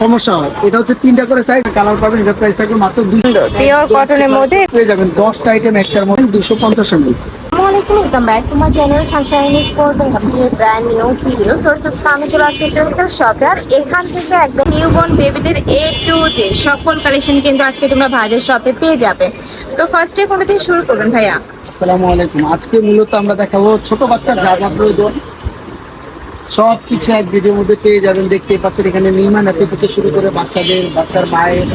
সমস্যা হয়। এটা হচ্ছে 3টা করে সাইজ, কালার পাবেন। এটা প্রাইস থাকবে মাত্র 200। পিওর কটনের মধ্যে পেয়ে যাবেন 10টা আইটেম একটার মধ্যে 250 ml। Assalamualaikum, welcome back to my channel Sunshine is for welcome to a brand new video. তো আমি চলে আসছি টোটাল শপে, আর এখান থেকে একদম নিউবর্ন বেবিদের A to Z সকল কালেকশন কিন্তু আজকে তোমরা ভাইদের শপে পেয়ে যাবে। তো ফার্স্টে কোনটা থেকে শুরু করবেন ভাইয়া? আসসালামু আলাইকুম। আজকে মূলত আমরা দেখাবো ছোট বাচ্চার যা যা প্রয়োজন সব কিছু এক ভিডিওর মধ্যে পেয়ে যাবেন। দেখতেই পাচ্ছেন এখানে নিমা নাপি থেকে শুরু করে বাচ্চাদের, বাচ্চার মায়ের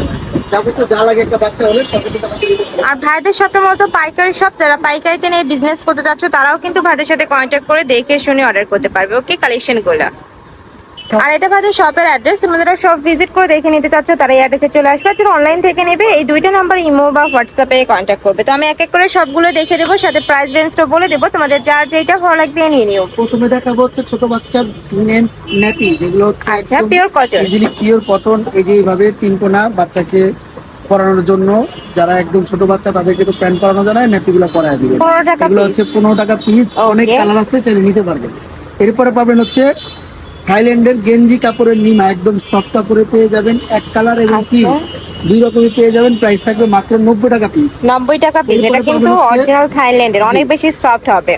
যাবতীয় যা লাগে একটা বাচ্চা হলে সব কিছু আর ভাইদের শপটা মূলত পাইকারি শপ, যারা পাইকারিতে নিয়ে বিজনেস করতে চাচ্ছ তারাও কিন্তু ভাইদের সাথে কন্ট্যাক্ট করে দেখে শুনে অর্ডার করতে পারবে। ওকে, কালেকশনগুলো। আর এটা ভাইদের শপের অ্যাড্রেস, তোমরা যারা শপ ভিজিট করে দেখে নিতে চাচ্ছ তারা এই অ্যাড্রেসে চলে আসবে। যারা অনলাইন থেকে নেবে এই দুইটা নাম্বার ইমো বা হোয়াটসঅ্যাপে কন্ট্যাক্ট করবে। তো আমি এক এক করে সবগুলো দেখে দেবো, সাথে প্রাইস রেঞ্জটা বলে দেবো, তোমাদের যার যেটা ভালো লাগবে নিয়ে নিও। প্রথমে দেখাবো হচ্ছে ছোট বাচ্চার ন্যাপি, যেগুলো হচ্ছে আচ্ছা, pure cotton. Easily pure cotton. এই যে এইভাবে 3 কোনা বাচ্চাকে পরানোর জন্য, যারা একদম ছোট বাচ্চা তাদেরকে তো প্যান্ট পরানো যায় না, ন্যাপিগুলো পরায় দিবেন। 15 টাকা এগুলো হচ্ছে 15 টাকা পিস। অনেক কালার আছে, চাইলে নিতে পারবেন। এরপরে পাবেন হচ্ছে থাইল্যান্ডের গেঞ্জি কাপড়ের নিমা, একদম সফট কাপড়ে পেয়ে যাবেন। এক কালার এবং পিঙ্ক দুই রকমই পেয়ে যাবেন। প্রাইস থাকবে মাত্র 90 টাকা পিস। 90 টাকা পিস। এটা কিন্তু অরিজিনাল থাইল্যান্ডের, অনেক বেশি সফট হবে।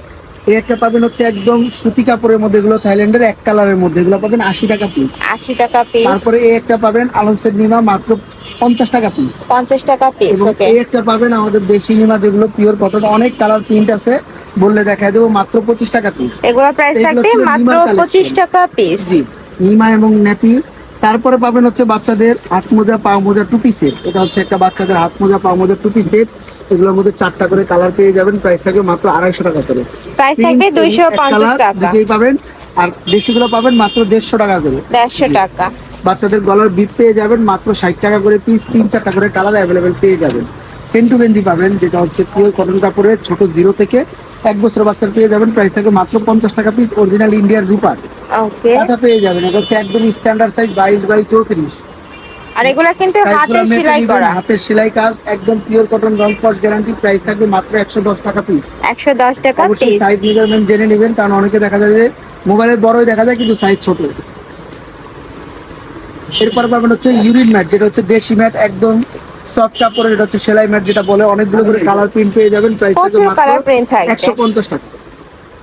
এই একটা পাবেন হচ্ছে একদম সুতি কাপড়ের মধ্যে, এগুলো থাইল্যান্ডের এক কালারের মধ্যে, এগুলো পাবেন 80 টাকা পিস। 80 টাকা পিস। তারপরে এই একটা পাবেন আলমসের নিমা, মাত্র 50 টাকা পিস। 50 টাকা পিস। এবং ওকে, এই একটা পাবেন আমাদের দেশি নিমা, যেগুলো পিওর কটন, অনেক কালার প্রিন্ট আছে, বললে দেখায় দেবো, মাত্র 25 টাকা পিস। এগুলোর প্রাইস থাকবে মাত্র 25 টাকা পিস। জি, নিমা এবং ন্যাপি। তারপরে পাবেন হচ্ছে বাচ্চাদের হাত মোজা, পা মোজা, টুপি সেট। এটা হচ্ছে একটা বাচ্চাদের হাত মোজা, পা মোজা, টুপি সেট। এগুলোর মধ্যে 4টা করে কালার পেয়ে যাবেন। প্রাইস থাকবে মাত্র 250 টাকা করে। প্রাইস থাকবে 250 টাকা। যেই পাবেন। আর দেশিগুলো পাবেন মাত্র 150 টাকা করে। 150 টাকা। বাচ্চাদের গলার বিপ পেয়ে যাবেন মাত্র 60 টাকা করে পিস। 3-4টা করে কালার অ্যাভেলেবেল পেয়ে যাবেন। সেন্টু গেঞ্জি পাবেন, যেটা হচ্ছে পিওর কটন কাপড়ের, ছোট 0 থেকে 1 বছর বাচ্চার পেয়ে যাবেন। প্রাইস থাকবে মাত্র 50 টাকা পিস। অরিজিনাল ইন্ডিয়ার রূপার ওকে, কথা পেয়ে যাবেন। এটা হচ্ছে একদম স্ট্যান্ডার্ড সাইজ 22x34। আর এগুলা কিন্তু হাতে সেলাই করা, হাতের সেলাই কাজ, একদম পিওর কটন, রং কস গ্যারান্টি। প্রাইস থাকবে মাত্র 110 টাকা পিস। 110 টাকা অবশ্যই পিস। সাইজ মেজারমেন্ট জেনে নেবেন, কারণ অনেকে দেখা যায় যে মোবাইলের বড়ই দেখা যায় কিন্তু সাইজ ছোট। এরপরে পাবেন হচ্ছে ইউরিন ম্যাট, যেটা হচ্ছে দেশি ম্যাট, একদম সফট কাপড়ের। এটা হচ্ছে সেলাই ম্যাট, যেটা বলে, অনেকগুলো করে কালার প্রিন্ট পেয়ে যাবেন। প্রাইস থাকবে প্রচুর মাত্র কালার প্রিন্ট থাকবে। 150 টাকা।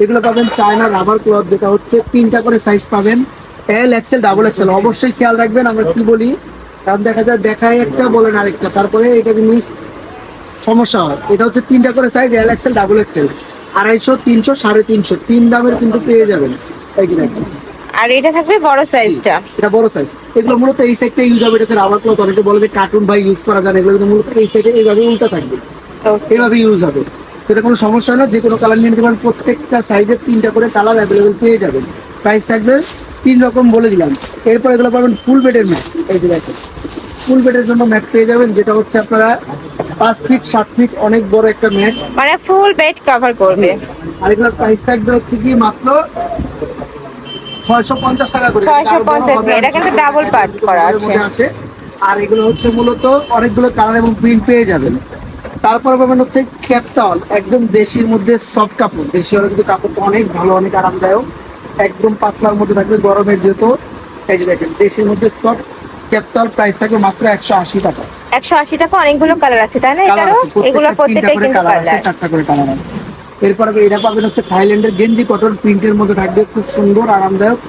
এগুলো পাবেন চায়না রাবার ক্লথ, যেটা হচ্ছে 3টা করে সাইজ পাবেন, এল, এক্সেল, ডাবল এক্সেল। অবশ্যই খেয়াল রাখবেন আমরা কি বলি, কারণ দেখা যায় দেখায় একটা বলেন আরেকটা, তারপরে এটা জিনিস সমস্যা হয়। এটা হচ্ছে 3টা করে সাইজ, এল, এক্সেল, ডাবল এক্সেল, 250, 300, 350, 3 দামের কিন্তু পেয়ে যাবেন। এই যে দেখেন, আর এটা থাকবে বড় সাইজটা। এটা বড় সাইজ। এগুলো মূলত এই সাইডটা ইউজ হবে। এটা হচ্ছে রাবার ক্লথ। অনেকে বলে যে কার্টুন ভাই ইউজ করা যায় না, এগুলো কিন্তু মূলত এই সাইডে এইভাবে উল্টা থাকবে, ওকে, এইভাবে ইউজ হবে। তো এটা কোনো সমস্যা না, যে কোনো কালার নিয়ে নিতে পারেন। প্রত্যেকটা সাইজের 3টা করে কালার অ্যাভেলেবেল পেয়ে যাবেন। প্রাইস থাকবে 3 রকম বলে দিলাম। এরপর এগুলো পাবেন ফুল বেডের ম্যাট। এই যে দেখেন, ফুল বেডের জন্য ম্যাট পেয়ে যাবেন, যেটা হচ্ছে আপনারা 5 ফিট 7 ফিট, অনেক বড় একটা ম্যাট, মানে ফুল বেড কভার করবে। আর এগুলোর প্রাইস থাকবে হচ্ছে কি মাত্র 650 টাকা করে। 650 টাকা। এটা কিন্তু ডাবল পার্ট করা আছে। আর এগুলো হচ্ছে মূলত অনেকগুলো কালার এবং প্রিন্ট পেয়ে যাবেন। তারপর পাবেন হচ্ছে ক্যাপটাউন, একদম দেশির মধ্যে সফট কাপড়। দেশি হলে কিন্তু কাপড়টা অনেক ভালো, অনেক আরামদায়ক, একদম পাতলার মধ্যে থাকবে, গরমের যেহেতু। এই যে দেখেন, দেশির মধ্যে সফট ক্যাপটাউন। প্রাইস থাকবে মাত্র 180 টাকা। 180 টাকা। অনেকগুলো কালার আছে তাই না? এটারও এগুলো প্রত্যেকটাই কিন্তু কালার, 4টা করে কালার আছে। এরপরে এটা পাবেন হচ্ছে থাইল্যান্ডের গেঞ্জি কটন প্রিন্টের মধ্যে থাকবে, খুব সুন্দর আরামদায়ক।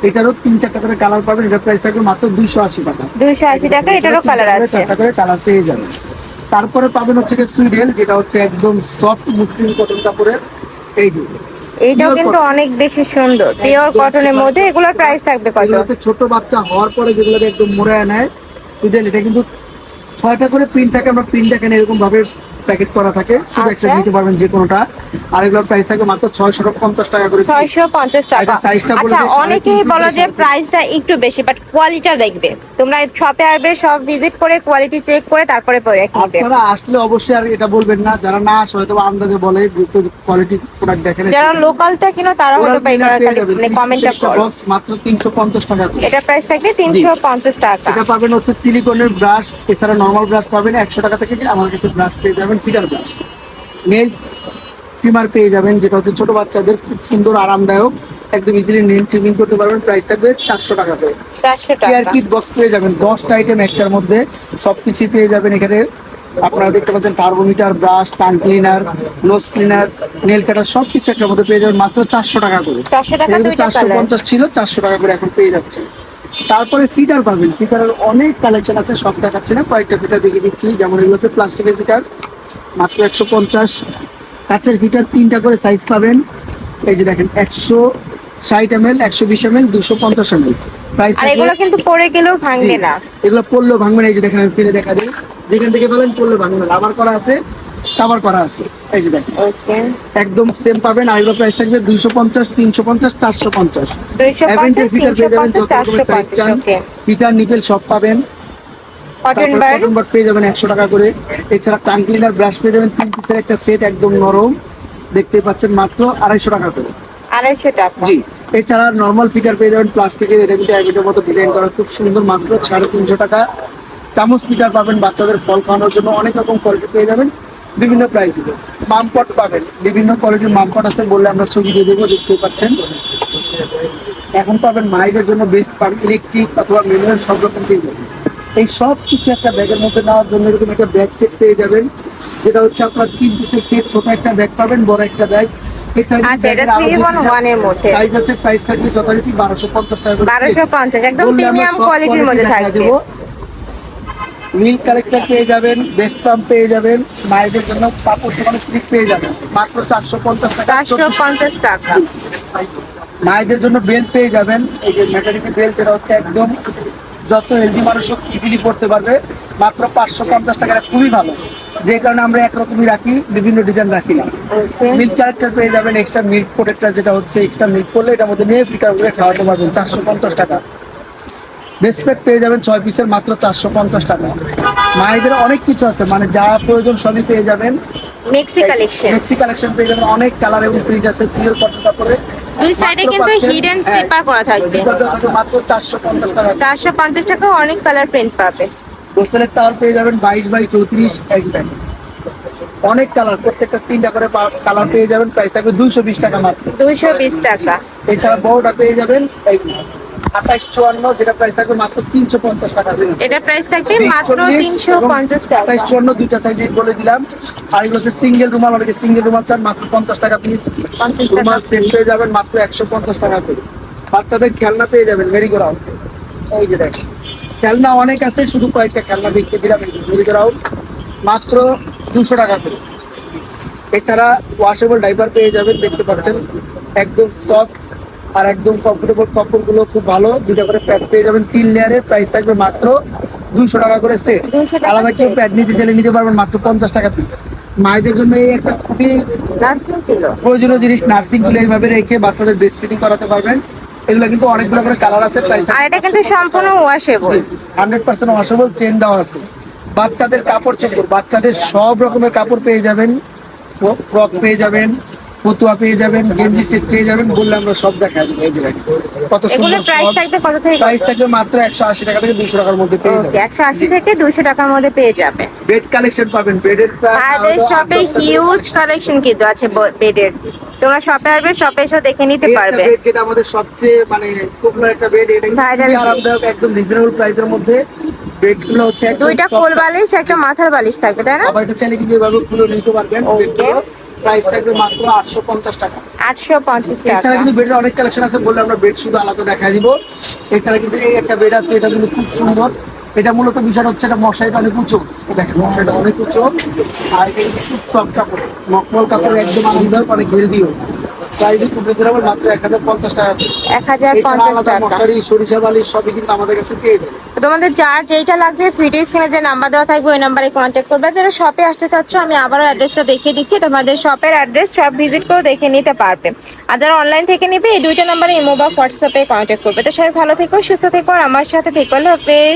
এটারও 3-4টা করে কালার পাবেন। এটা প্রাইস থাকবে মাত্র 280 টাকা। 280 টাকা। এটারও কালার আছে, 4টা করে কালার পেয়ে যাবেন। তারপরে পাবেন হচ্ছে সুইডেল, যেটা হচ্ছে একদম সফট মুসলিম কটন কাপড়ের। এই যে এইটাও কিন্তু অনেক বেশি সুন্দর, পিওর কটনের মধ্যে। এগুলোর প্রাইস থাকবে কত? এগুলো হচ্ছে ছোট বাচ্চা হওয়ার পরে যেগুলোকে একদম মোড়ায় নেয় সুইডেল। এটা কিন্তু 6টা করে প্রিন্ট থাকে, আমরা প্রিন্ট দেখেন এরকম ভাবে প্যাকেট করা থাকে, শুধু একটা নিতে পারবেন যে কোনোটা। আর এগুলোর প্রাইস থাকবে মাত্র 650 টাকা করে। 650 টাকা। আচ্ছা, অনেকেই বলো যে প্রাইসটা একটু বেশি, বাট কোয়ালিটিটা দেখবে। তোমরা শপে আসবে, সব ভিজিট করে কোয়ালিটি চেক করে তারপরে পরে কিনবে। আপনারা আসলে অবশ্যই আর এটা বলবেন না, যারা না আসে হয়তো আন্দাজে বলে যে কোয়ালিটি প্রোডাক্ট দেখেন। যারা লোকালটা কিনো তারা হয়তো কমেন্টটা করো। বক্স মাত্র 350 টাকা। এটা প্রাইস থাকবে 350 টাকা। এটা পাবেন হচ্ছে সিলিকনের ব্রাশ, এছাড়া নরমাল ব্রাশ পাবেন 100 টাকা থেকে। আমার কাছে ব্রাশ পেয়ে যাবেন ফিটার ব্রাশ, নেল ট্রিমার পেয়ে যাবেন, যেটা হচ্ছে ছোট বাচ্চাদের খুব সুন্দর আরামদায়ক। একদম ইজিলি নেম ট্রিমিং করতে পারবেন। প্রাইস থাকবে 400 টাকা করে। 400 কেয়ার টাকা। কিট বক্স পেয়ে যাবেন 10টা আইটেম একটার মধ্যে, সবকিছু পেয়ে যাবেন এখানে। আপনারা দেখতে পাচ্ছেন thermometer, brush, tongue cleaner, nose cleaner, nail cutter সবকিছু একটার মধ্যে পেয়ে যাবেন মাত্র 400 টাকা করে। 400 টাকা এটা কিন্তু দুইটা 450 ছিল, 400 টাকা করে এখন পেয়ে যাচ্ছে। তারপরে ফিটার পাবেন, ফিটারের অনেক কালেকশন আছে, সব দেখাচ্ছি না, কয়েকটা ফিটার দেখিয়ে দিচ্ছি। যেমন এগুলো হচ্ছে প্লাস্টিকের ফিটার মাত্র 150, কাঁচের ফিটার 3টা করে সাইজ পাবেন। এই যে দেখেন 160 ml, 120 ml, 250 ml প্রাইস। আর এগুলো কিন্তু পরে গেলেও ভাঙবে না। এগুলো পড়লেও ভাঙবে না। এই যে দেখেন আমি ফিরে দেখা দিই, যেখান থেকে বলেন পড়লেও ভাঙবে না, রাবার করা আছে, কভার করা আছে। এই যে দেখেন ওকে, একদম সেম পাবেন। আর এগুলো প্রাইস থাকবে 250, 350, 450। 250, ফিটার পেয়ে যাবেন যত 350, রকমের সাইজ চান, 450। ওকে, ফিটার নিপেল সব পাবেন। কটন তারপর বার কটন বাড পেয়ে যাবেন 100 টাকা করে। এছাড়া টাং ক্লিনার ব্রাশ পেয়ে যাবেন 3 পিসের একটা সেট, একদম নরম, দেখতে পাচ্ছেন মাত্র 250 টাকা করে। 250 টাকা। জি, এছাড়া নরমাল ফিটার পেয়ে যাবেন প্লাস্টিকের, এটা কিন্তু অ্যাবিটের মতো ডিজাইন করা, খুব সুন্দর, মাত্র 350 টাকা। চামচ ফিটার পাবেন বাচ্চাদের ফল খাওয়ানোর জন্য, অনেক রকম কোয়ালিটি পেয়ে যাবেন বিভিন্ন প্রাইসে। মামপট পাবেন, বিভিন্ন কোয়ালিটির মামপট আছে, বললে আমরা ছবি দিয়ে দেবো, দেখতে পাচ্ছেন। এখন পাবেন মায়েদের জন্য বেস্ট পাবেন, ইলেকট্রিক অথবা ম্যানুয়াল সব রকম পেয়ে যাবেন। এই সব কিছু একটা ব্যাগের মধ্যে নেওয়ার জন্য এরকম একটা ব্যাগ সেট পেয়ে যাবেন, যেটা হচ্ছে আপনার 3 পিসের সেট, ছোট একটা ব্যাগ পাবেন, বড় একটা ব্যাগ। আচ্ছা, এটা 3-in-1 এর মধ্যে। সাইজ আছে, প্রাইস থাকবে যথারীতি 1250 টাকা করে। 1250, একদম বললে আমরা প্রিমিয়াম সব কোয়ালিটির মধ্যে quality দেখায় থাকবে। দেবো। মিল্ক কালেক্টর পেয়ে যাবেন, বেস্ট পাম্প পেয়ে যাবেন, মায়েদের জন্য কাপড় শুকানো স্লিপ পেয়ে যাবেন মাত্র 450 টাকা। 450 টাকা। মায়েদের জন্য বেল্ট পেয়ে যাবেন, এই যে ম্যাটারিটি বেল্ট, এটা হচ্ছে একদম যত হেলদি মানুষ ইজিলি পড়তে পারবে, মাত্র 550 টাকা। এটা খুবই ভালো, যে কারণে আমরা একরকমই রাখি, বিভিন্ন ডিজাইন রাখি না। ওকে, মিল্ক ক্যারেক্টার পেয়ে যাবেন, এক্সট্রা মিল্ক প্রোটেক্টর, যেটা হচ্ছে এক্সট্রা মিল্ক করলে এটার মধ্যে নিয়ে ফিটার করে খাওয়াতে পারবেন 450 টাকা। বেসপেট পেয়ে যাবেন 6 পিসের মাত্র 450 টাকা। মায়েদের অনেক কিছু আছে, মানে যা প্রয়োজন সবই পেয়ে যাবেন। মেক্সি কালেকশন। মেক্সি কালেকশন পেয়ে যাবেন, অনেক কালার এবং প্রিন্ট আছে, পিওর কটন কাপড়ে। দুই সাইডে কিন্তু হিডেন জিপার করা থাকবে। মাত্র 450 টাকা। 450 টাকা, অনেক কালার প্রিন্ট পাবে। গোসলের তাওয়াল পেয়ে যাবেন 22 x 34 এক্স। অনেক কালার, প্রত্যেকটা 3টা করে কালার পেয়ে যাবেন, প্রাইস থাকবে 220 টাকা মাত্র। 220 টাকা। এছাড়া বড়টা পেয়ে যাবেন এই 2854, যেটা প্রাইস থাকবে মাত্র 350 টাকা। এটা প্রাইস থাকবে মাত্র 350 টাকা। 2854 দুইটা সাইজে বলে দিলাম। আর এগুলো হচ্ছে সিঙ্গেল রুমাল, অনেকে সিঙ্গেল রুমাল চান, মাত্র 50 টাকা পিস। 50 টাকা। রুমাল সেট পেয়ে যাবেন মাত্র 150 টাকা করে। বাচ্চাদের খেলনা পেয়ে যাবেন মেরি গো রাউন্ড, এই যে দেখেন খেলনা অনেক আছে, শুধু কয়েকটা খেলনা দেখিয়ে দিলাম। মেরি গো রাউন্ড মাত্র 200 টাকা করে। এছাড়া ওয়াশেবল ডাইপার পেয়ে যাবেন, দেখতে পাচ্ছেন একদম সফট আর একদম কমফোর্টেবল, কাপড়গুলো খুব ভালো। 2টা করে প্যাড পেয়ে যাবেন 3 লেয়ারের, প্রাইস থাকবে মাত্র 200 টাকা করে সেট। 200 টাকা আলাদা কেউ set। প্যাড নিতে চাইলে নিতে পারবেন মাত্র 50 টাকা পিস। মায়েদের জন্য এই একটা খুবই নার্সিং পিলো। প্রয়োজনীয় জিনিস, নার্সিং গুলো এইভাবে রেখে বাচ্চাদের ব্রেস্ট ফিডিং করাতে পারবেন। এগুলো কিন্তু অনেকগুলো করে কালার আছে, প্রাইস আর এটা কিন্তু সম্পূর্ণ ওয়াশেবল। 100% ওয়াশেবল, চেন দেওয়া আছে। বাচ্চাদের কাপড় চোপড়, বাচ্চাদের সব রকমের কাপড় পেয়ে যাবেন, ফ্রক পেয়ে যাবেন, ফতুয়া পেয়ে যাবেন, গেঞ্জি সেট পেয়ে যাবেন, বললে আমরা সব দেখাই দেবো। এই যে দেখেন কত সুন্দর। এগুলোর প্রাইস থাকবে কত থেকে কত? প্রাইস থাকবে মাত্র 180 টাকা থেকে 200 টাকার মধ্যে পেয়ে ওকে, যাবেন। 180 থেকে 200 টাকার মধ্যে পেয়ে যাবে। বেড কালেকশন পাবেন, বেডের আমাদের শপে হিউজ কালেকশন কিন্তু আছে বেডের। তোমরা শপে আসবে, শপে এসে দেখে নিতে পারবে। বেড যেটা আমাদের সবচেয়ে মানে পপুলার একটা বেড, এটা কিন্তু Viral খুবই bed। আরামদায়ক, একদম রিজনেবল প্রাইসের মধ্যে। বেডগুলো হচ্ছে একদম দুইটা soft। কোল বালিশ, একটা মাথার বালিশ থাকবে, তাই না? আবার এটা চাইলে কিন্তু এভাবে খুলে নিতে পারবেন। Okay। বেডগুলো প্রাইস থাকবে মাত্র 850 টাকা। 850 এছাড়া টাকা। কিন্তু বেডের অনেক কালেকশন আছে, বললে আমরা বেড শুধু আলাদা দেখাই দিব। এছাড়া কিন্তু এই একটা বেড আছে, এটা কিন্তু খুব সুন্দর। এটা মূলত বিষয় হচ্ছে এটা মশারিটা অনেক উঁচু, দেখেন মশারিটা অনেক উঁচু, আর এটা কিন্তু খুব সফট কাপড়, মকমল কাপড়, একদম আরামদায়ক, অনেক হেলদিও। প্রাইস খুব রিজনেবল, মাত্র 1050 টাকা। 1050 টাকা। মশারি, সরিষা বালিশ সবই কিন্তু আমাদের কাছে পেয়ে যাবে। তো তোমাদের যার যেইটা লাগবে ভিডিও স্ক্রিনে যে নাম্বার দেওয়া থাকবে ওই নাম্বারে কন্ট্যাক্ট করবে। যারা শপে আসতে চাচ্ছ আমি আবারও অ্যাড্রেসটা দেখিয়ে দিচ্ছি, এটা আমাদের শপের অ্যাড্রেস, সব ভিজিট করে দেখে নিতে পারবে। আর যারা অনলাইন থেকে নিবে এই দুইটা নাম্বারে ইমো বা হোয়াটসঅ্যাপে কন্ট্যাক্ট করবে। তো সবাই ভালো থেকো, সুস্থ থেকো, আর আমার সাথে থেকো। আল্লাহ হাফেজ।